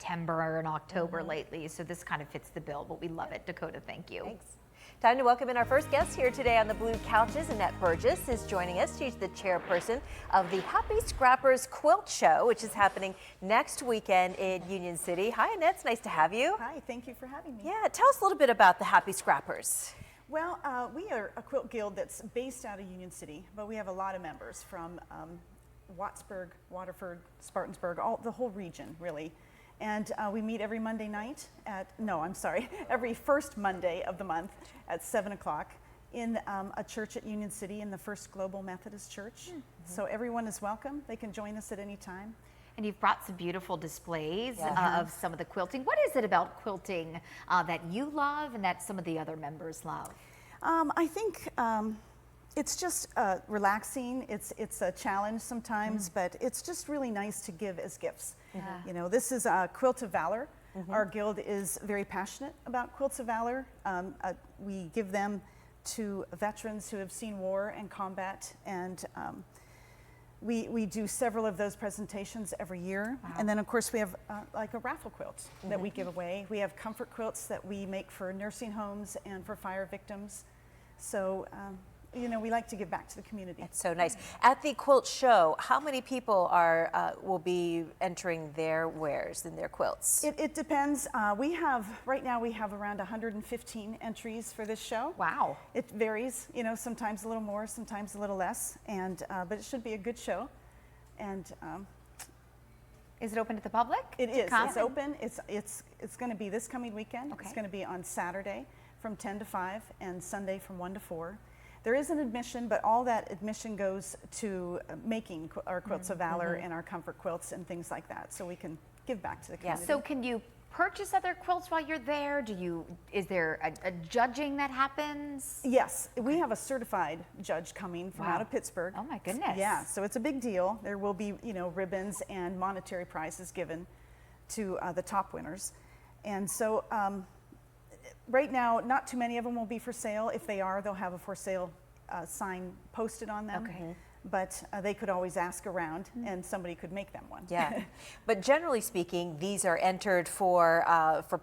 September and October lately, so this kind of fits the bill, but we love it. Dakota, thank you. Thanks. Time to welcome in our first guest here today on the Blue Couches. Annette Burgess is joining us. She's the chairperson of the Happy Scrappers Quilt Show, which is happening next weekend in Union City. Hi, Annette. It's nice to have you. Hi, thank you for having me. Yeah, tell us a little bit about the Happy Scrappers. Well, we are a quilt guild that's based out of Union City, but we have a lot of members from Wattsburg, Waterford, Spartansburg, the whole region, really. And we meet every Monday night every first Monday of the month at 7 o'clock in a church at Union City, in the First Global Methodist Church. So everyone is welcome. They can join us at any time. And you've brought some beautiful displays of some of the quilting. What is it about quilting that you love and that some of the other members love? I think it's just relaxing. It's a challenge sometimes, but it's just really nice to give as gifts. You know, this is a Quilt of Valor. Our guild is very passionate about Quilts of Valor. We give them to veterans who have seen war and combat, and we do several of those presentations every year. And then of course we have like a raffle quilt that we give away. We have comfort quilts that we make for nursing homes and for fire victims. So you know, we like to give back to the community. It's so nice. At the quilt show, how many people will be entering their wares and their quilts? It depends. Right now we have around 115 entries for this show. Wow. It varies, you know, sometimes a little more, sometimes a little less, and but it should be a good show. And is it open to the public? It is. It's open. It's going to be this coming weekend. Okay. It's going to be on Saturday from 10 to 5 and Sunday from 1 to 4. There is an admission, but all that admission goes to making our Quilts of Valor and our comfort quilts and things like that, so we can give back to the community. So can you purchase other quilts while you're there? Is there a judging that happens? Yes, we have a certified judge coming from out of Pittsburgh. Oh my goodness. Yeah, so it's a big deal. There will be, you know, ribbons and monetary prizes given to the top winners. And so right now, not too many of them will be for sale. If they are, they'll have a for sale sign posted on them. Okay. But they could always ask around, and somebody could make them one. Yeah, but generally speaking, these are entered for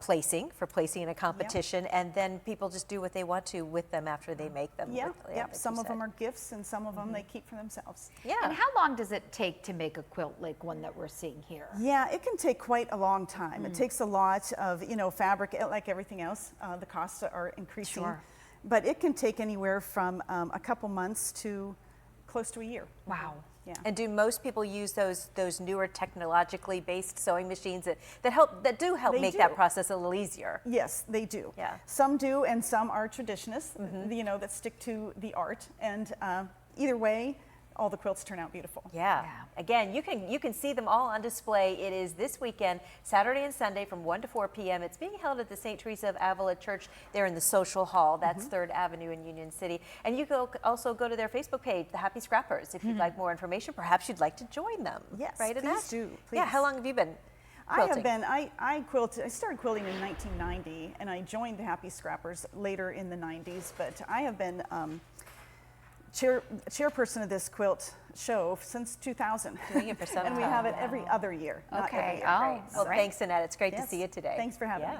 placing in a competition, and then people just do what they want to with them after they make them. Yep. Some of them are gifts, and some of them they keep for themselves. Yeah. And how long does it take to make a quilt like one that we're seeing here? Yeah, it can take quite a long time. It takes a lot of, you know, fabric, like everything else. The costs are increasing. Sure. But it can take anywhere from a couple months to close to a year. Wow. Yeah. And do most people use those newer technologically based sewing machines that do help make that process a little easier? Yes, they do. Yeah. Some do, and some are traditionists, you know, that stick to the art. And either way, all the quilts turn out beautiful. Yeah. Again, you can see them all on display. It is this weekend, Saturday and Sunday from 1 to 4 p.m. It's being held at the St. Teresa of Avila Church there in the Social Hall. That's 3rd Avenue in Union City. And you can also go to their Facebook page, The Happy Scrappers, if you'd like more information. Perhaps you'd like to join them. Yes, right, Annette? please do. Please. Yeah, how long have you been quilting? I started quilting in 1990, and I joined the Happy Scrappers later in the 90s, but I have been chairperson of this quilt show since 2000. Doing it for some and we have it every other year. Not every year. Oh, well, thanks, Annette. It's great to see you today. Thanks for having me.